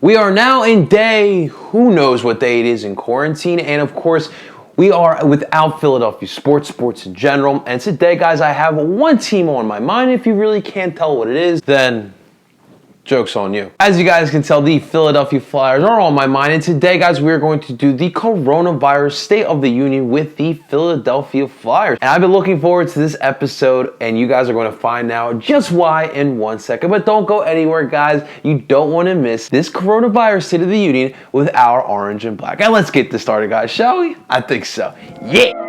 We are now in day, who knows what day it is in quarantine, and of course, we are without Philadelphia sports in general. And today, guys, I have one team on my mind. If you really can't tell what it is, then joke's on you. As you guys can tell, the Philadelphia Flyers are on my mind. And today, guys, we're going to do the coronavirus State of the Union with the Philadelphia Flyers. And I've been looking forward to this episode, and you guys are going to find out just why in 1 second. But don't go anywhere, guys. You don't want to miss this coronavirus State of the Union with our orange and black. And let's get this started, guys, shall we? I think so. Yeah!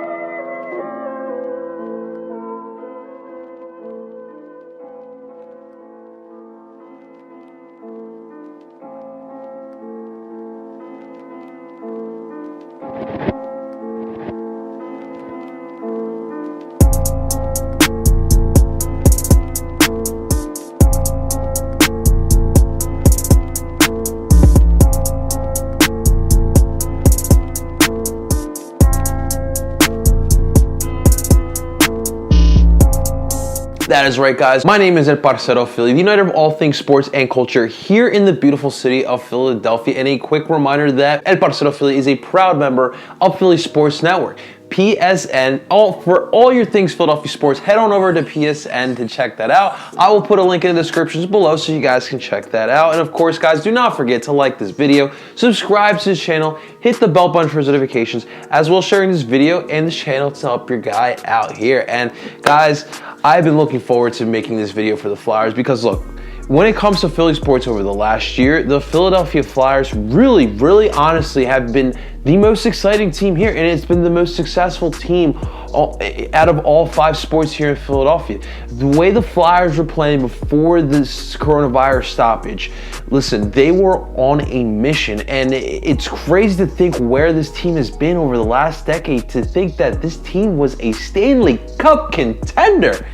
That is right, guys. My name is El Parcero Philly, the uniter of all things sports and culture here in the beautiful city of Philadelphia. And a quick reminder that El Parcero Philly is a proud member of Philly Sports Network. PSN, for all your things Philadelphia sports, head on over to PSN to check that out. I will put a link in the descriptions below so you guys can check that out. And of course, guys, do not forget to like this video, subscribe to this channel, hit the bell button for notifications, as well as sharing this video and this channel to help your guy out here. And guys, I've been looking forward to making this video for the Flyers because look, when it comes to Philly sports over the last year, the Philadelphia Flyers really honestly have been the most exciting team here, and it's been the most successful team out of all 5 sports here in Philadelphia. The way the Flyers were playing before this coronavirus stoppage, listen, they were on a mission, and it's crazy to think where this team has been over the last decade, to think that this team was a Stanley Cup contender.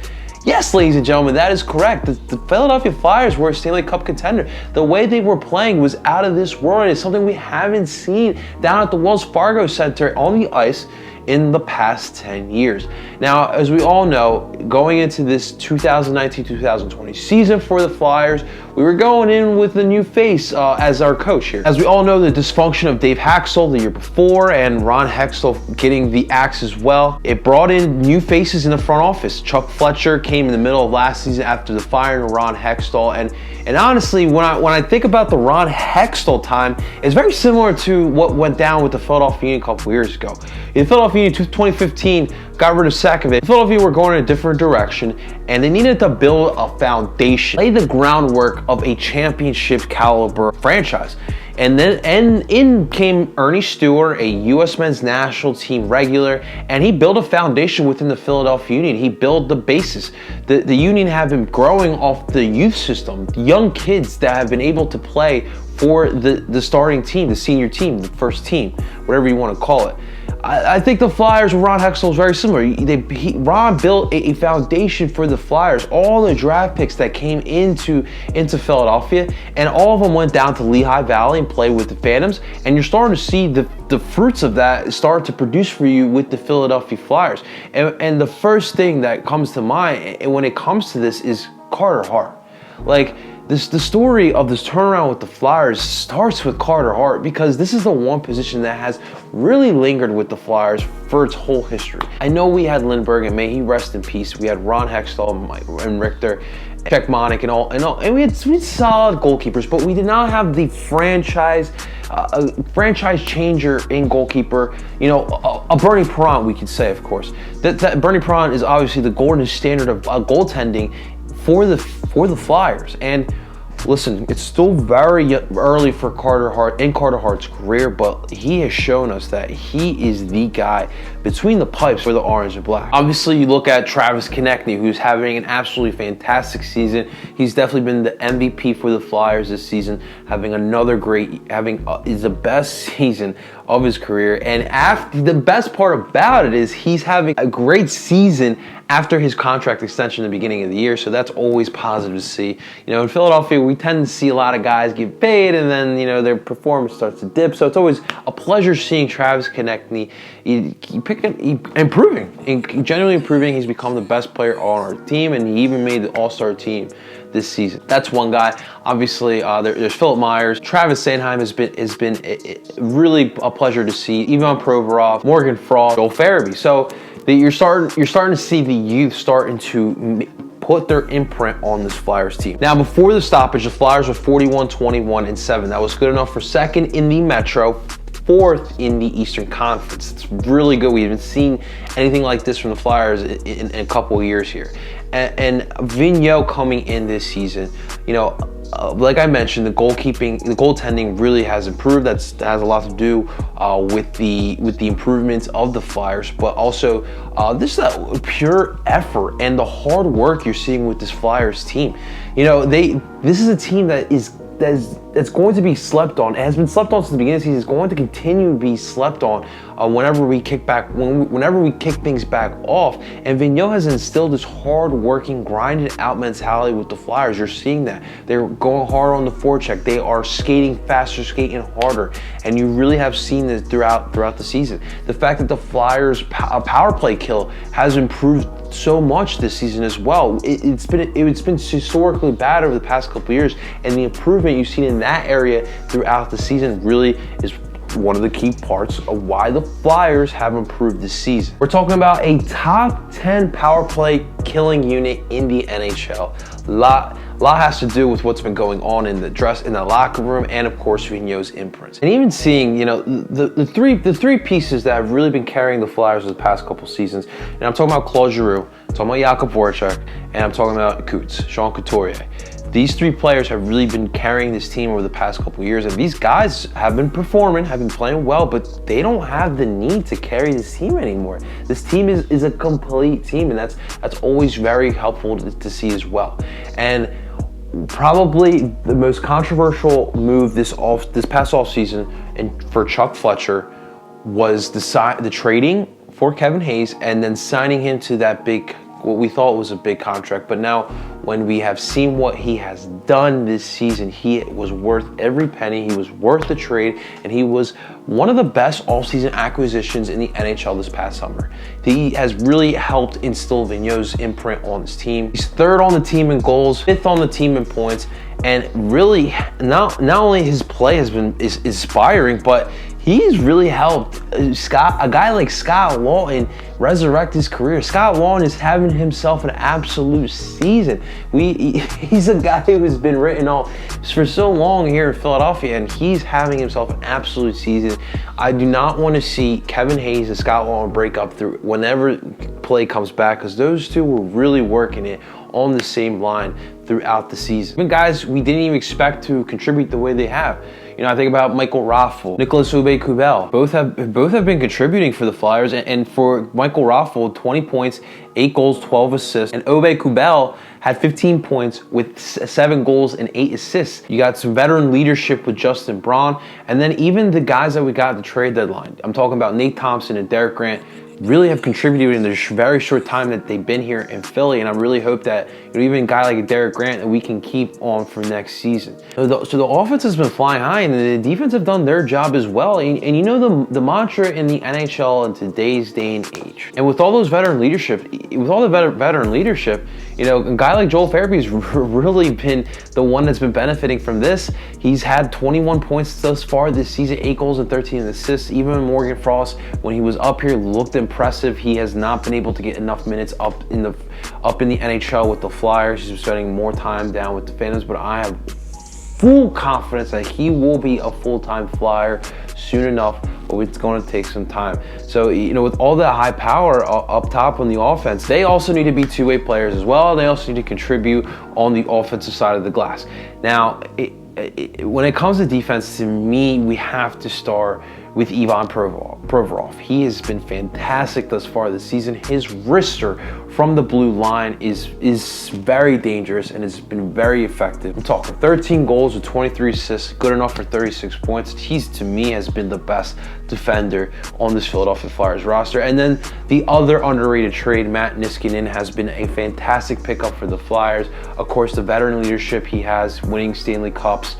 Yes, ladies and gentlemen, that is correct. The Philadelphia Flyers were a Stanley Cup contender. The way they were playing was out of this world, and it's something we haven't seen down at the Wells Fargo Center on the ice in the past 10 years. Now, as we all know, going into this 2019-2020 season for the Flyers, we were going in with a new face as our coach here. As we all know, the dysfunction of Dave Hakstol the year before and Ron Hextall getting the axe as well, it brought in new faces in the front office. Chuck Fletcher came in the middle of last season after the firing of Ron Hextall, and honestly, when I think about the Ron Hextall time, it's very similar to what went down with the Philadelphia Union a couple years ago. In Philadelphia Union 2015 got rid of Sakovic. Philadelphia were going in a different direction, and they needed to build a foundation, lay the groundwork of a championship caliber franchise. And then in came Ernie Stewart, a U.S. men's national team regular, and he built a foundation within the Philadelphia Union. He built the basis. The Union have been growing off the youth system, young kids that have been able to play for the starting team, the senior team, the first team, whatever you want to call it. I think the Flyers with Ron Hextall is very similar. Ron built a foundation for the Flyers. All the draft picks that came into Philadelphia, and all of them went down to Lehigh Valley and played with the Phantoms. And you're starting to see the fruits of that start to produce for you with the Philadelphia Flyers. And the first thing that comes to mind when it comes to this is Carter Hart. Like, the story of this turnaround with the Flyers starts with Carter Hart, because this is the one position that has really lingered with the Flyers for its whole history. I know we had Lindbergh, and may he rest in peace. We had Ron Hextall and Richter, Jack Monick, and we had solid goalkeepers, but we did not have the franchise changer in goalkeeper. You know, a Bernie Parent, we could say, of course. That Bernie Parent is obviously the golden standard of goaltending for the Flyers. And listen, it's still very early for Carter Hart in Carter Hart's career, but he has shown us that he is the guy between the pipes for the orange and black. Obviously, you look at Travis Konecny, who's having an absolutely fantastic season. He's definitely been the MVP for the Flyers this season, having another great, is the best season of his career. And the best part about it is he's having a great season after his contract extension in the beginning of the year, so that's always positive to see. You know, in Philadelphia, we tend to see a lot of guys get paid, and then, you know, their performance starts to dip. So it's always a pleasure seeing Travis Konecny improving, genuinely improving. He's become the best player on our team, and he even made the All-Star team this season. That's one guy. Obviously, there's Philip Myers. Travis Sanheim has been really a pleasure to see. Ivan Provorov, Morgan Frost, Joel Farabee. So you're starting to see the youth starting to put their imprint on this Flyers team. Now, before the stoppage, the Flyers were 41, 21, and 7. That was good enough for second in the Metro, fourth in the Eastern Conference. It's really good. We haven't seen anything like this from the Flyers in a couple of years here. And Vigneault coming in this season, you know, like I mentioned, the goaltending really has improved. That has a lot to do with the improvements of the Flyers, but also this is pure effort and the hard work you're seeing with this Flyers team. You know, this is a team that's going to be slept on. It has been slept on since the beginning of the season. It's going to continue to be slept on whenever we kick things back off. And Vigneault has instilled this hard-working, grinded-out mentality with the Flyers. You're seeing that. They're going hard on the forecheck. They are skating faster, skating harder. And you really have seen this throughout the season. The fact that the Flyers' power play kill has improved so much this season as well. It's been historically bad over the past couple of years, and the improvement you've seen in that area throughout the season really is one of the key parts of why the Flyers have improved this season. We're talking about a top 10 power play killing unit in the NHL. A lot has to do with what's been going on in the locker room, and of course Vigneault's imprints. And even seeing, you know, the three pieces that have really been carrying the Flyers the past couple seasons. And I'm talking about Claude Giroux, I'm talking about Jakub Voracek, and I'm talking about Coots, Sean Couturier. These three players have really been carrying this team over the past couple of years, and these guys have been performing, have been playing well, but they don't have the need to carry this team anymore. This team is a complete team, and that's always very helpful to see as well. And probably the most controversial move this past offseason and for Chuck Fletcher was the trading for Kevin Hayes and then signing him to that what we thought was a big contract. But now when we have seen what he has done this season, he was worth every penny. He was worth the trade, and he was one of the best offseason acquisitions in the NHL this past summer. He has really helped instill Vigneault's imprint on this team. He's third on the team in goals, fifth on the team in points, and really not only his play is inspiring, but he's really helped a guy like Scott Laughton resurrect his career. Scott Laughton is having himself an absolute season. He's a guy who has been written off for so long here in Philadelphia, and he's having himself an absolute season. I do not want to see Kevin Hayes and Scott Laughton break up through whenever play comes back, because those two were really working it on the same line throughout the season. And guys we didn't even expect to contribute the way they have. You know, I think about Michael Raffl, Nicolas Aube-Kubel. Both have been contributing for the Flyers, and for Michael Raffl, 20 points, 8 goals, 12 assists, and Aube-Kubel had 15 points with 7 goals and 8 assists. You got some veteran leadership with Justin Braun, and then even the guys that we got at the trade deadline. I'm talking about Nate Thompson and Derek Grant. Really have contributed in the very short time that they've been here in Philly, and I really hope that, you know, even a guy like Derek Grant that we can keep on for next season. So the offense has been flying high, and the defense have done their job as well. And you know the mantra in the NHL in today's day and age, and with all those veteran leadership, you know, a guy like Joel Farabee has really been the one that's been benefiting from this. He's had 21 points thus far this season, 8 goals and 13 assists. Even Morgan Frost, when he was up here, looked impressive. He has not been able to get enough minutes up in the NHL with the Flyers. He's spending more time down with the Phantoms, but I have full confidence that he will be a full-time Flyer soon enough, but it's going to take some time. So, you know, with all that high power up top on the offense, they also need to be two-way players as well. They also need to contribute on the offensive side of the glass. Now, when it comes to defense, to me, we have to start with Ivan Provorov. He has been fantastic thus far this season. His wrister from the blue line is very dangerous and has been very effective. I'm talking 13 goals with 23 assists, good enough for 36 points. He's, to me, has been the best defender on this Philadelphia Flyers roster. And then the other underrated trade, Matt Niskanen, has been a fantastic pickup for the Flyers. Of course, the veteran leadership he has, winning Stanley Cups,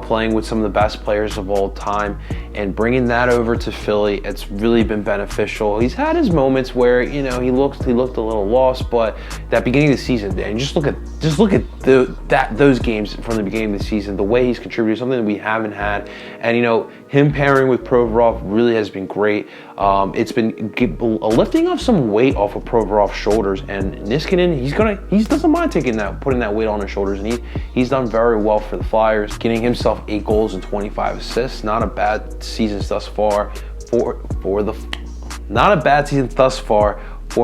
playing with some of the best players of all time and bringing that over to Philly, it's really been beneficial. He's had his moments where, you know, he looked a little lost, but that beginning of the season, and just look at those games from the beginning of the season, the way he's contributed, something that we haven't had, and you know, him pairing with Provorov really has been great. It's been a lifting of some weight off of Provorov's shoulders, and Niskanen, he doesn't mind putting that weight on his shoulders, and he's done very well for the Flyers, getting himself 8 goals and 25 assists. Not a bad season thus far for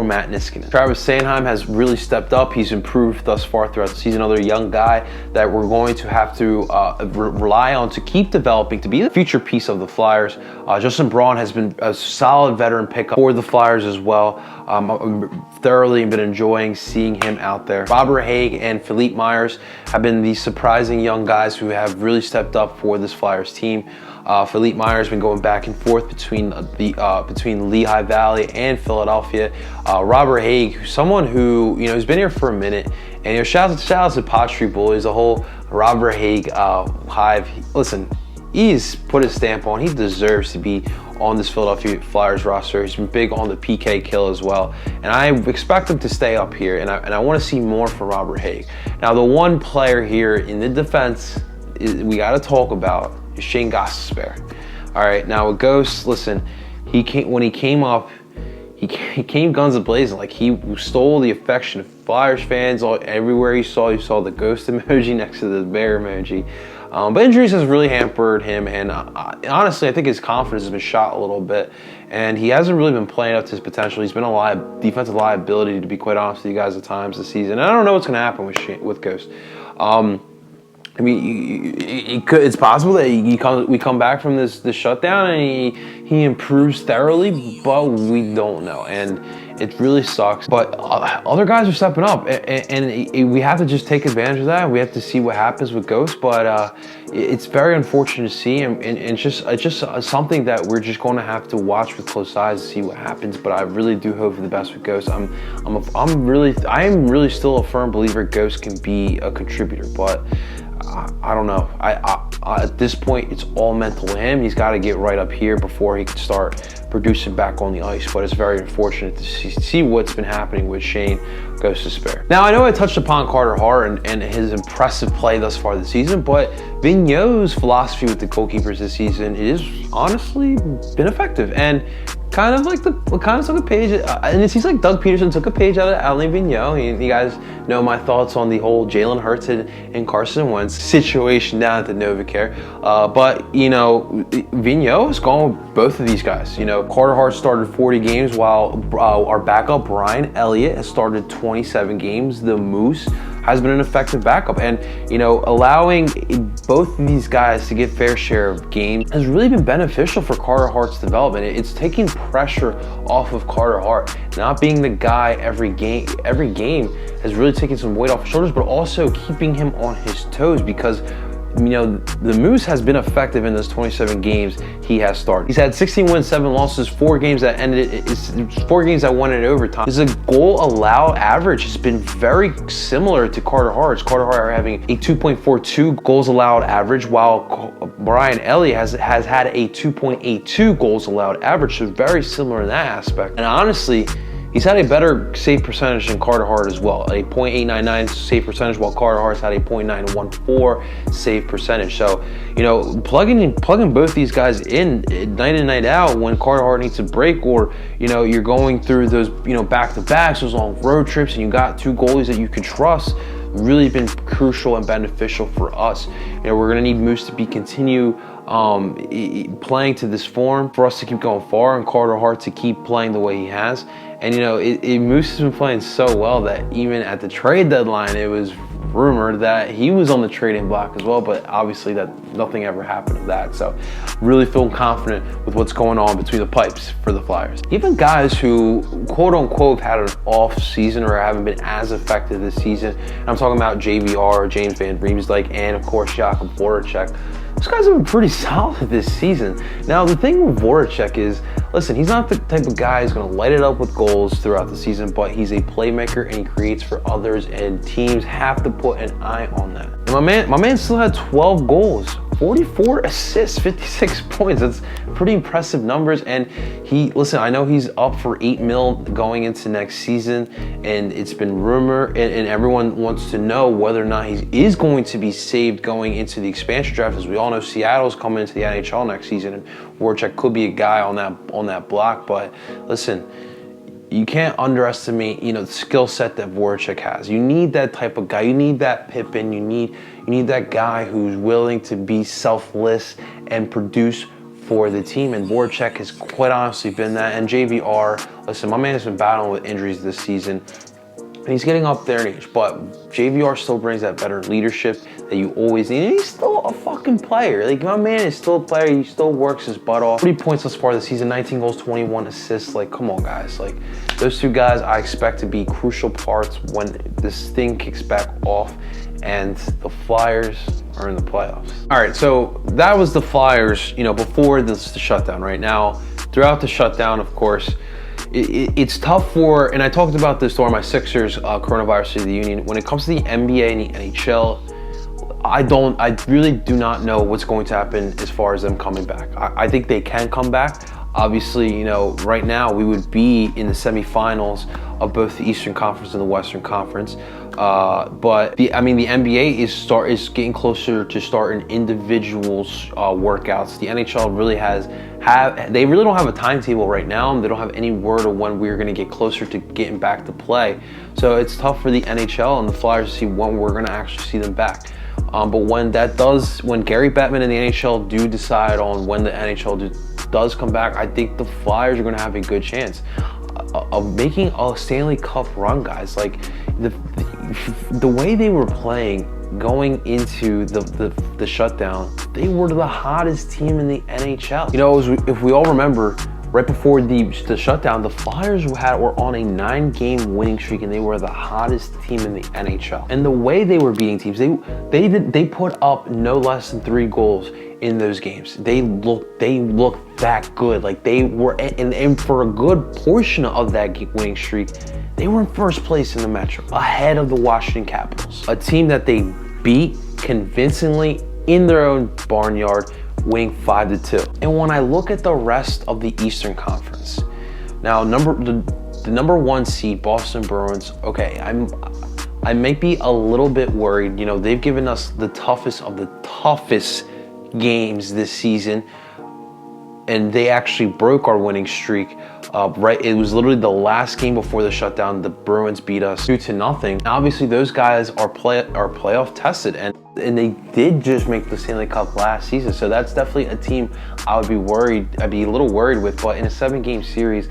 Matt Niskanen. Travis Sanheim has really stepped up. He's improved thus far throughout the season. Another young guy that we're going to have to rely on to keep developing, to be the future piece of the Flyers. Justin Braun has been a solid veteran pickup for the Flyers as well. I've thoroughly been enjoying seeing him out there. Robert Haig and Philippe Myers have been these surprising young guys who have really stepped up for this Flyers team. Philippe Myers has been going back and forth between Lehigh Valley and Philadelphia. Robert Haig, someone who, you know, has been here for a minute, and you know, shout out to Pot Street Bullies, the whole Robert Haig hive. Listen, he's put his stamp on. He deserves to be on this Philadelphia Flyers roster. He's been big on the PK kill as well, and I expect him to stay up here. And I want to see more from Robert Haig. Now, the one player here in the defense we got to talk about is Shane Gostisbehere. All right, now with Ghost, listen, when he came up, he came guns a-blazing. Like, he stole the affection of Flyers fans. Everywhere you saw the Ghost emoji next to the bear emoji. But injuries has really hampered him, and honestly, I think his confidence has been shot a little bit, and he hasn't really been playing up to his potential. He's been a defensive liability, to be quite honest with you guys, at times this season. And I don't know what's going to happen with Ghost. I mean, it's possible that we come back from this shutdown and he improves thoroughly, but we don't know, and it really sucks. But other guys are stepping up, and we have to just take advantage of that. We have to see what happens with Ghost, but it's very unfortunate to see, and it's just something that we're just going to have to watch with close eyes to see what happens. But I really do hope for the best with Ghost. I am really still a firm believer Ghost can be a contributor, but I don't know. At this point, it's all mental to him. He's got to get right up here before he can start producing back on the ice. But it's very unfortunate to see what's been happening with Shane Gostisbehere. Now, I know I touched upon Carter Hart and his impressive play thus far this season, but Vigneault's philosophy with the goalkeepers this season is honestly been effective, and kind of took a page, and it seems like Doug Peterson took a page out of Alain Vigneault. You guys know my thoughts on the whole Jalen Hurts and Carson Wentz situation down at the Novacare. But, you know, Vigneault has gone with both of these guys. You know, Carter Hart started 40 games while our backup, Brian Elliott, has started 27 games. The Moose has been an effective backup, and you know, allowing both of these guys to get fair share of games has really been beneficial for Carter Hart's development. It's taking pressure off of Carter Hart, not being the guy every game has really taken some weight off his shoulders, but also keeping him on his toes, because you know, the Moose has been effective in those 27 games he has started. He's had 16 wins, 7 losses, 4 games that won in overtime. His goal allowed average has been very similar to Carter Hart's. Carter Hart having a 2.42 goals allowed average, while Brian Elliott has had a 2.82 goals allowed average, so very similar in that aspect. And honestly, he's had a better save percentage than Carter Hart as well, a .899 save percentage, while Carter Hart's had a .914 save percentage. So, you know, plugging both these guys in night in, night out when Carter Hart needs a break, or, you know, you're going through those, you know, back-to-backs, those long road trips, and you got 2 goalies that you can trust, really been crucial and beneficial for us. You know, we're going to need Moose to continue playing to this form for us to keep going far, and Carter Hart to keep playing the way he has. And you know, Moose has been playing so well that even at the trade deadline, it was rumored that he was on the trading block as well, but obviously that nothing ever happened of that. So really feeling confident with what's going on between the pipes for the Flyers. Even guys who quote unquote had an off season or haven't been as effective this season, and I'm talking about JVR, James Van Riemsdyk, and of course Jakub Voracek. Those guys have been pretty solid this season. Now, the thing with Voracek is, listen, he's not the type of guy who's going to light it up with goals throughout the season, but he's a playmaker and he creates for others, and teams have to put an eye on that. And my man still had 12 goals 44 assists, 56 points. That's pretty impressive numbers. And listen, I know he's up for $8 million going into next season, and it's been rumored, and everyone wants to know whether or not he is going to be saved going into the expansion draft. As we all know, Seattle's coming into the NHL next season, and Voracek could be a guy on that block. But listen, you can't underestimate, the skill set that Voracek has. You need that type of guy. You need that Pippen. You need that guy who's willing to be selfless and produce for the team. And Voracek has quite honestly been that. And JVR, listen, my man has been battling with injuries this season. And he's getting up there in age, but JVR still brings that better leadership that you always need. And he's still a fucking player. Like, my man is still a player. He still works his butt off. 30 points thus far this season, 19 goals, 21 assists. Like, come on, guys. Like, those two guys I expect to be crucial parts when this thing kicks back off and the Flyers are in the playoffs. All right, so that was the Flyers, before the shutdown. Right now, throughout the shutdown, of course, it's tough for, and I talked about this during my Sixers Coronavirus State of the Union. When it comes to the NBA and the NHL, I really do not know what's going to happen as far as them coming back. I think they can come back. Obviously, right now we would be in the semifinals of both the Eastern Conference and the Western Conference. But the NBA is getting closer to starting individuals workouts. The NHL really they really don't have a timetable right now. They don't have any word of when we're going to get closer to getting back to play. So it's tough for the NHL and the Flyers to see when we're going to actually see them back. But when Gary Bettman and the NHL do decide on when the NHL does come back, I think the Flyers are going to have a good chance of making a Stanley Cup run, guys. Like, the way they were playing going into the shutdown, they were the hottest team in the NHL. If we all remember, right before the shutdown, the Flyers were on a 9-game winning streak, and they were the hottest team in the NHL. And the way they were beating teams, they put up no less than 3 goals in those games. They looked that good. Like, they were, and for a good portion of that winning streak, they were in first place in the Metro, ahead of the Washington Capitals, a team that they beat convincingly in their own barnyard, winning 5-2. And when I look at the rest of the Eastern Conference, now the number 1 seed, Boston Bruins, okay, I might be a little bit worried. They've given us the toughest of the toughest games this season, and they actually broke our winning streak. It was literally the last game before the shutdown. The Bruins beat us 2-0. Obviously, those guys are playoff tested, and they did just make the Stanley Cup last season. So that's definitely a team I'd be a little worried with. But in a 7-game series,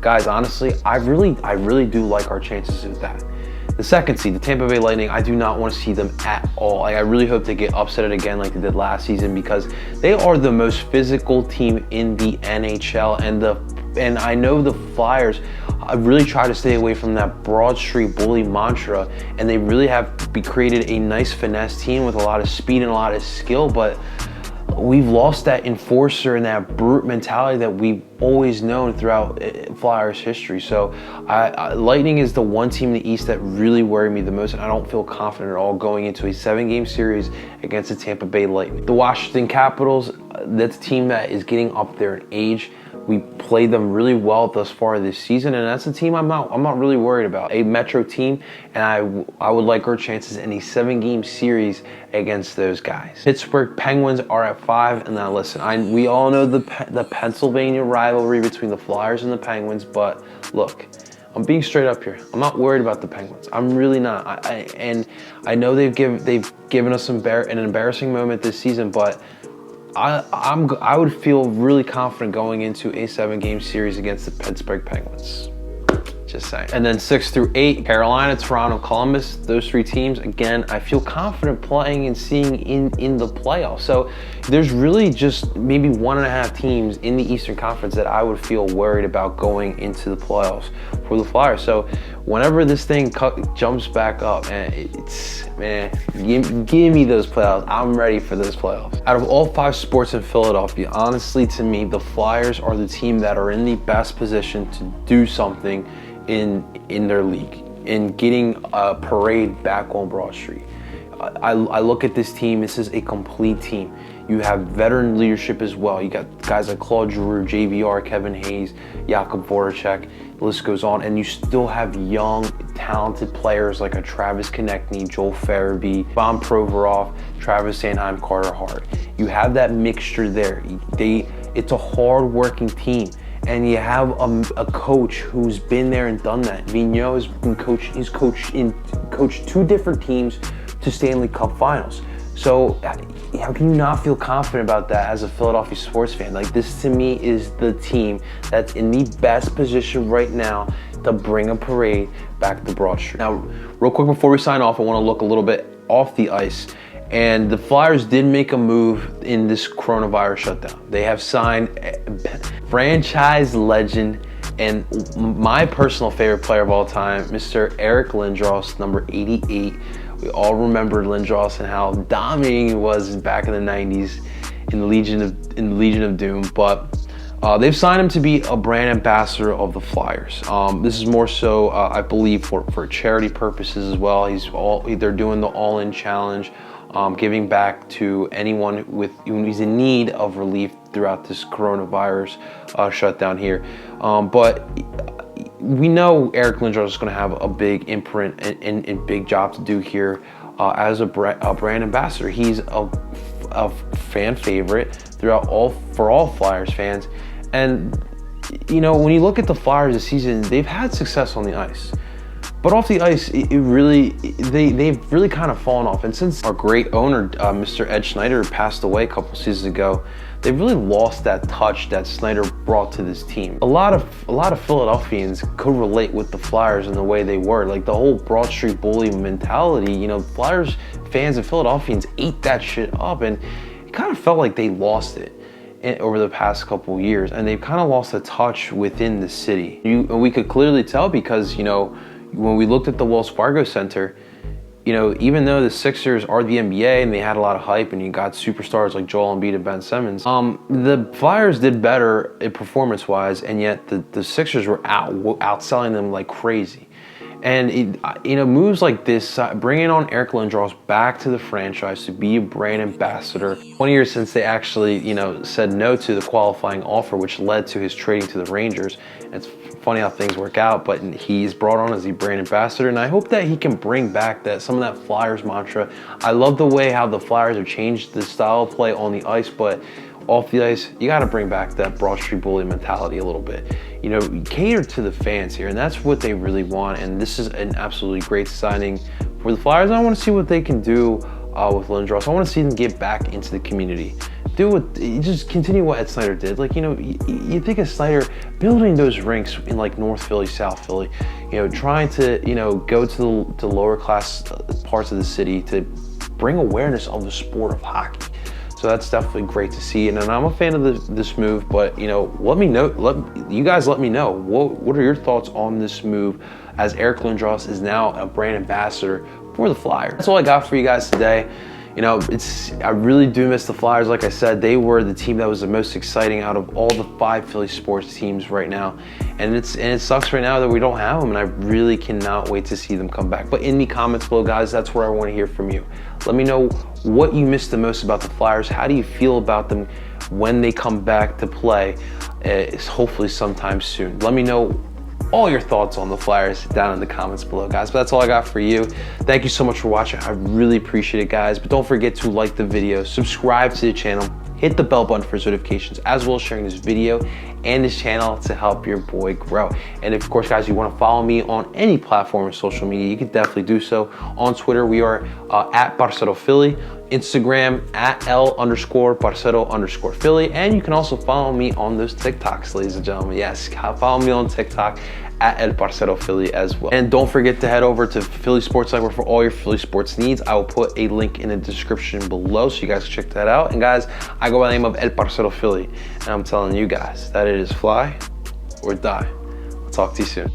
guys, honestly, I really do like our chances with that. The second seed, the Tampa Bay Lightning, I do not want to see them at all. I really hope they get upset again like they did last season, because they are the most physical team in the NHL. And I know the Flyers really try to stay away from that Broad Street bully mantra, and they really have created a nice finesse team with a lot of speed and a lot of skill, but we've lost that enforcer and that brute mentality that we've always known throughout Flyers history. So Lightning is the one team in the East that really worried me the most, and I don't feel confident at all going into a 7-game series against the Tampa Bay Lightning. The Washington Capitals, that's a team that is getting up there in age. We played them really well thus far this season, and that's a team I'm not really worried about. A Metro team, and I would like our chances in a 7-game series against those guys. Pittsburgh Penguins are at 5, and now listen, we all know the Pennsylvania rivalry between the Flyers and the Penguins, but look, I'm being straight up here. I'm not worried about the Penguins. I'm really not. And I know they've given us an embarrassing moment this season, but I would feel really confident going into a 7-game series against the Pittsburgh Penguins. Just saying. And then 6 through 8, Carolina, Toronto, Columbus, those 3 teams, again, I feel confident playing and seeing in the playoffs. So there's really just maybe 1.5 teams in the Eastern Conference that I would feel worried about going into the playoffs for the Flyers. So whenever this thing jumps back up, give me those playoffs. I'm ready for those playoffs. Out of all 5 sports in Philadelphia, honestly, to me, the Flyers are the team that are in the best position to do something in their league, in getting a parade back on Broad Street. I look at this team. This is a complete team. You have veteran leadership as well. You got guys like Claude Giroux, JVR, Kevin Hayes, Jakub Voracek, the list goes on. And you still have young, talented players like a Travis Konechny, Joel Farabee, Ivan Provorov, Travis Sanheim, Carter Hart. You have that mixture there. It's a hard-working team. And you have a coach who's been there and done that. Vigneault has been coached 2 different teams to Stanley Cup Finals. So how can you not feel confident about that as a Philadelphia sports fan? Like, this to me is the team that's in the best position right now to bring a parade back to Broad Street. Now, real quick before we sign off, I want to look a little bit off the ice. And the Flyers did make a move in this coronavirus shutdown. They have signed a franchise legend and my personal favorite player of all time, Mr. Eric Lindros, number 88. We all remember Lindros and how dominating he was back in the 90s in the Legion of Doom. But they've signed him to be a brand ambassador of the Flyers. This is more so, I believe, for charity purposes as well. They're doing the All-In Challenge, giving back to anyone who's in need of relief throughout this coronavirus shutdown here. But we know Eric Lindros is going to have a big imprint and big job to do here as a brand ambassador. He's a fan favorite for all Flyers fans. And, you know, when you look at the Flyers this season, they've had success on the ice. But off the ice, they've really kind of fallen off. And since our great owner, Mr. Ed Snider, passed away a couple seasons ago, they've really lost that touch that Snider brought to this team. A lot of Philadelphians could relate with the Flyers in the way they were. Like, the whole Broad Street bully mentality, you know, Flyers fans and Philadelphians ate that shit up, and it kind of felt like they lost it over the past couple of years, and they've kind of lost the touch within the city. We could clearly tell because, you know, when we looked at the Wells Fargo Center, you know, even though the Sixers are the NBA and they had a lot of hype and you got superstars like Joel Embiid and Ben Simmons, the Flyers did better performance-wise, and yet the Sixers were outselling them like crazy. And moves like this, bringing on Eric Lindros back to the franchise to be a brand ambassador. 20 years since they actually, you know, said no to the qualifying offer, which led to his trading to the Rangers. And it's funny how things work out, but he's brought on as the brand ambassador, and I hope that he can bring back some of that Flyers mantra. I love the way how the Flyers have changed the style of play on the ice, but off the ice, you got to bring back that Broad Street bully mentality a little bit. You know, cater to the fans here, and that's what they really want. And this is an absolutely great signing for the Flyers. I want to see what they can do with Lindros. I want to see them get back into the community. Just continue what Ed Snider did. Like, you know, you think of Snider building those rinks in like North Philly, South Philly, you know, trying to, you know, go to the lower class parts of the city to bring awareness of the sport of hockey. So that's definitely great to see, and I'm a fan of this move. But, you know, let me know. You guys let me know. What are your thoughts on this move, as Eric Lindros is now a brand ambassador for the Flyers? That's all I got for you guys today. You know, I really do miss the Flyers. Like I said, they were the team that was the most exciting out of all the 5 Philly sports teams right now, and it sucks right now that we don't have them. And I really cannot wait to see them come back. But in the comments below, guys, that's where I want to hear from you. Let me know what you missed the most about the Flyers. How do you feel about them when they come back to play, hopefully sometime soon? Let me know all your thoughts on the Flyers down in the comments below, guys. But that's all I got for you. Thank you so much for watching. I really appreciate it, guys. But don't forget to like the video, subscribe to the channel, hit the bell button for notifications, as well as sharing this video and this channel to help your boy grow. And of course, guys, you want to follow me on any platform of social media, you can definitely do so. On Twitter, we are at Parcero Philly, Instagram at L_Parcero_Philly, and you can also follow me on those TikToks, ladies and gentlemen. Yes, follow me on TikTok at El Parcero Philly as well. And don't forget to head over to Philly Sports Network for all your Philly sports needs. I will put a link in the description below so you guys can check that out. And guys, I go by the name of El Parcero Philly, and I'm telling you guys that it is fly or die. I'll talk to you soon.